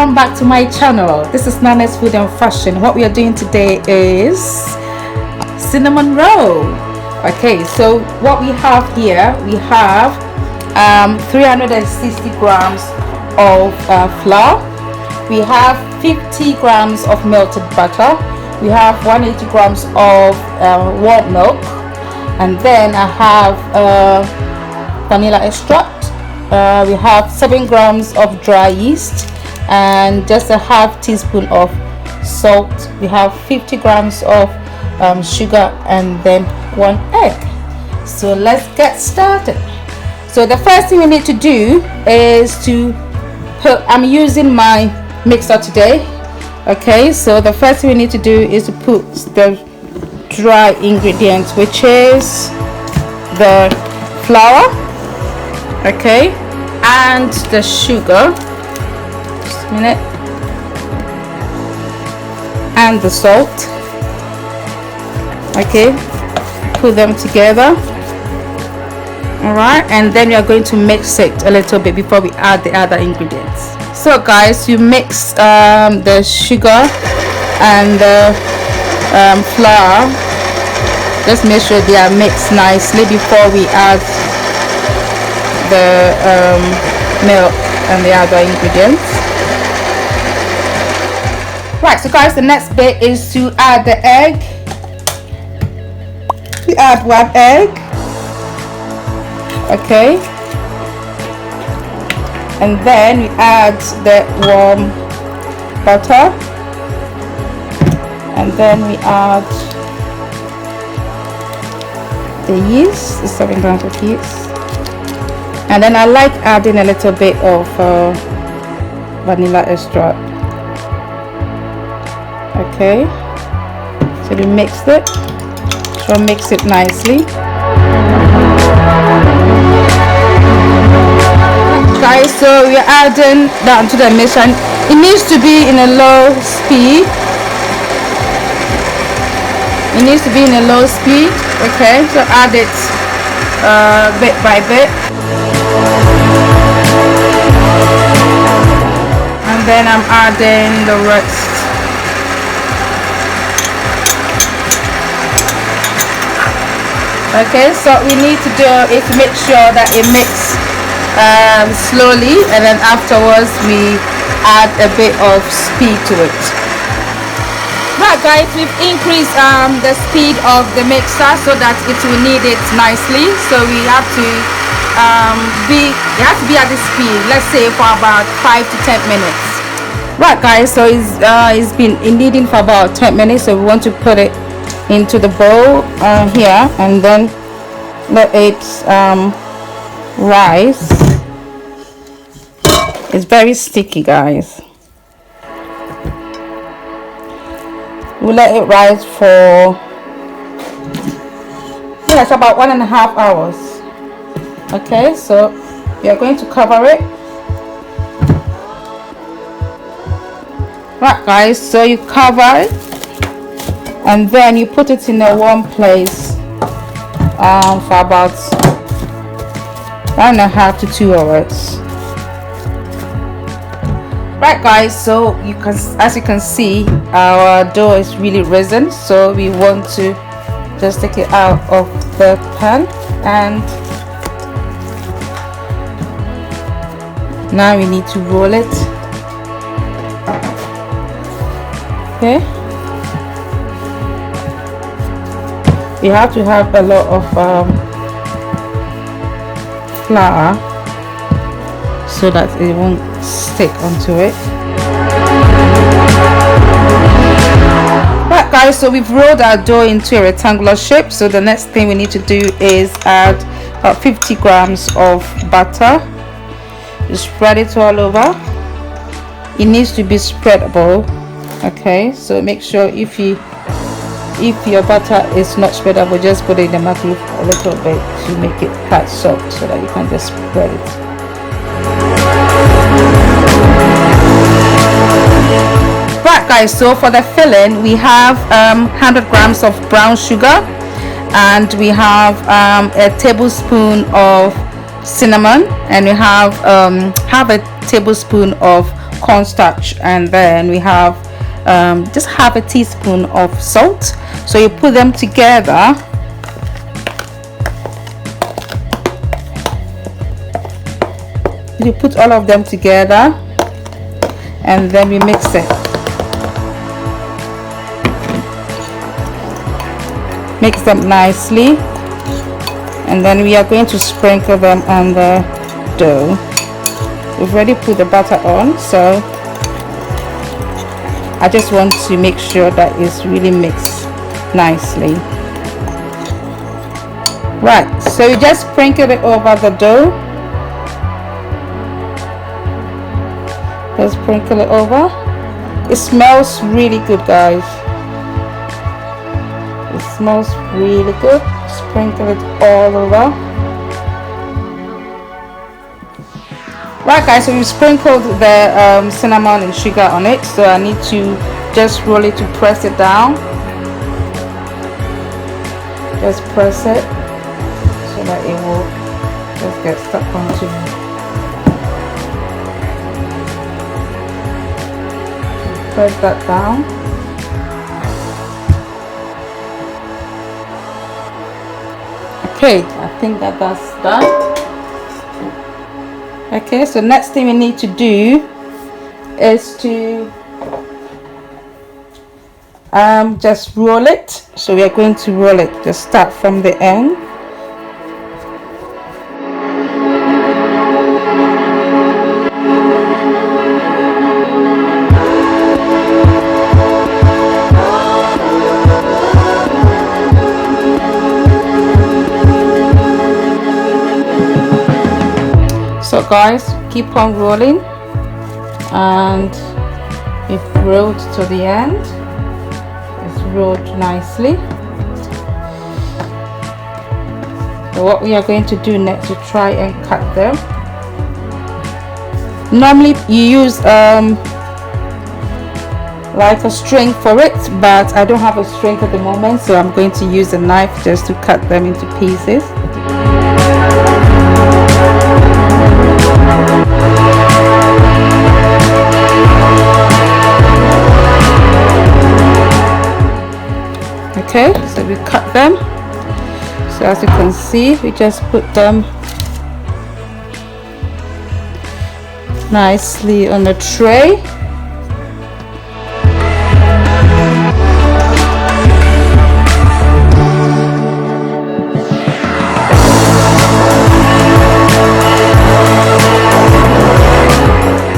welcome back to my channel. This is Nana's Food and Fashion. What we are doing today is cinnamon roll. Okay, so what we have here, we have 360 grams of flour, we have 50 grams of melted butter, we have 180 grams of warm milk, and then I have vanilla extract. We have 7 grams of dry yeast and just a half teaspoon of salt. We have 50 grams of sugar and then 1 egg. So let's get started. So the first thing we need to do is to put, I'm using my mixer today. Okay, so the first thing we need to do is to put the dry ingredients, which is the flour, okay, and the sugar, just a minute, and the salt. Okay, put them together. All right, and then we are going to mix it a little bit before we add the other ingredients. So guys, you mix the sugar and the flour. Just make sure they are mixed nicely before we add the milk and the other ingredients. Right, so guys, the next bit is to add the egg. We add 1 egg, okay, and then we add the warm butter, and then we add the yeast, the 7 grams of yeast. And then I like adding a little bit of vanilla extract. Okay, so we mixed it. So mix it nicely. Guys, so we're adding down to the mixture. It needs to be in a low speed. It needs to be in a low speed. Okay, so add it bit by bit. And then I'm adding the rest. Okay, so what we need to do is make sure that it mixes slowly, and then afterwards we add a bit of speed to it. Right guys, we've increased the speed of the mixer so that it will knead it nicely. So we have to be at this speed, let's say for about 5 to 10 minutes. Right guys, so it's been kneading for about 10 minutes, so we want to put it into the bowl here and then let it rise. It's very sticky, guys. We'll let it rise for it's about 1.5 hours. Okay, so we are going to cover it. Right guys, so you cover it and then you put it in a warm place for about 1.5 to 2 hours. Right guys, so as you can see, our dough is really risen, so we want to just take it out of the pan, and now we need to roll it. Okay, you have to have a lot of flour so that it won't stick onto it. Right guys, so we've rolled our dough into a rectangular shape. So the next thing we need to do is add about 50 grams of butter. You spread it all over. It needs to be spreadable. Okay, so make sure if your butter is not spreadable, just put it in the microwave a little bit to make it quite soft so that you can just spread it. Right guys, so for the filling we have 100 grams of brown sugar, and we have a tablespoon of cinnamon, and we have half a tablespoon of cornstarch, and then we have just half a teaspoon of salt. So you put them together. You put all of them together, and then we mix it. Mix them nicely, and then we are going to sprinkle them on the dough. We've already put the butter on, so I just want to make sure that it's really mixed nicely. Right, so you just sprinkle it over the dough. Just sprinkle it over. It smells really good, guys. It smells really good. Sprinkle it all over. Right, guys, so we sprinkled the cinnamon and sugar on it, so I need to just roll it to press it down. Just press it so that it will just get stuck onto me. Press that down. Okay, I think that's done. Okay, so next thing we need to do is to just roll it. So we are going to roll it. Just start from the end. So guys, keep on rolling, and we've rolled to the end. It's rolled nicely. So what we are going to do next is try and cut them. Normally you use like a string for it, but I don't have a string at the moment, so I'm going to use a knife just to cut them into pieces. Okay, so we cut them. So as you can see, we just put them nicely on the tray.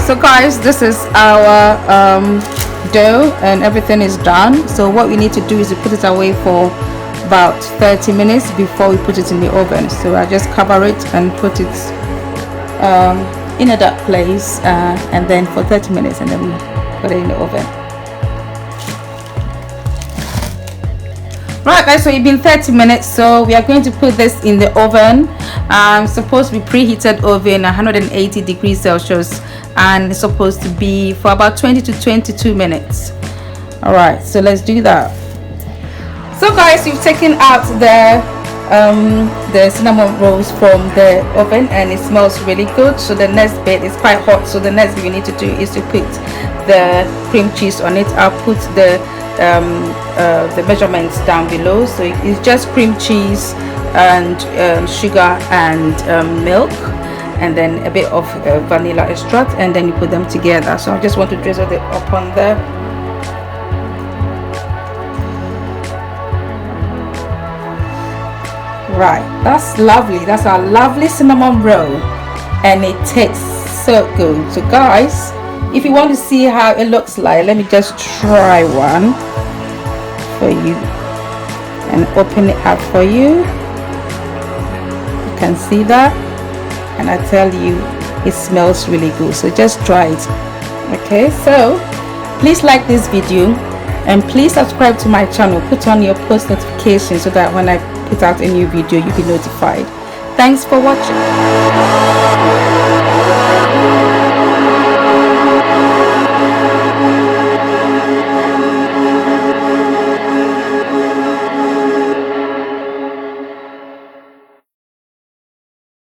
So guys, this is our dough, and everything is done. So what we need to do is to put it away for about 30 minutes before we put it in the oven. So I just cover it and put it in a dark place, and then for 30 minutes, and then we put it in the oven. Right guys, so it's been 30 minutes, so we are going to put this in the oven. Supposed to be preheated oven 180 degrees Celsius, and it's supposed to be for about 20 to 22 minutes. All right, so let's do that. So guys, we've taken out the cinnamon rolls from the oven, and it smells really good. So the next bit is quite hot, so the next thing we need to do is to put the cream cheese on it. I'll put the measurements down below. So it's just cream cheese and sugar and milk, and then a bit of vanilla extract, and then you put them together. So I just want to drizzle it up on there. Right, that's lovely. That's our lovely cinnamon roll, and it tastes so good. So guys, if you want to see how it looks like, let me just try one for you and open it up for you. You can see that, and I tell you, it smells really good. So just try it. Okay, so please like this video, and please subscribe to my channel. Put on your post notifications so that when I put out a new video, you'll be notified. Thanks for watching.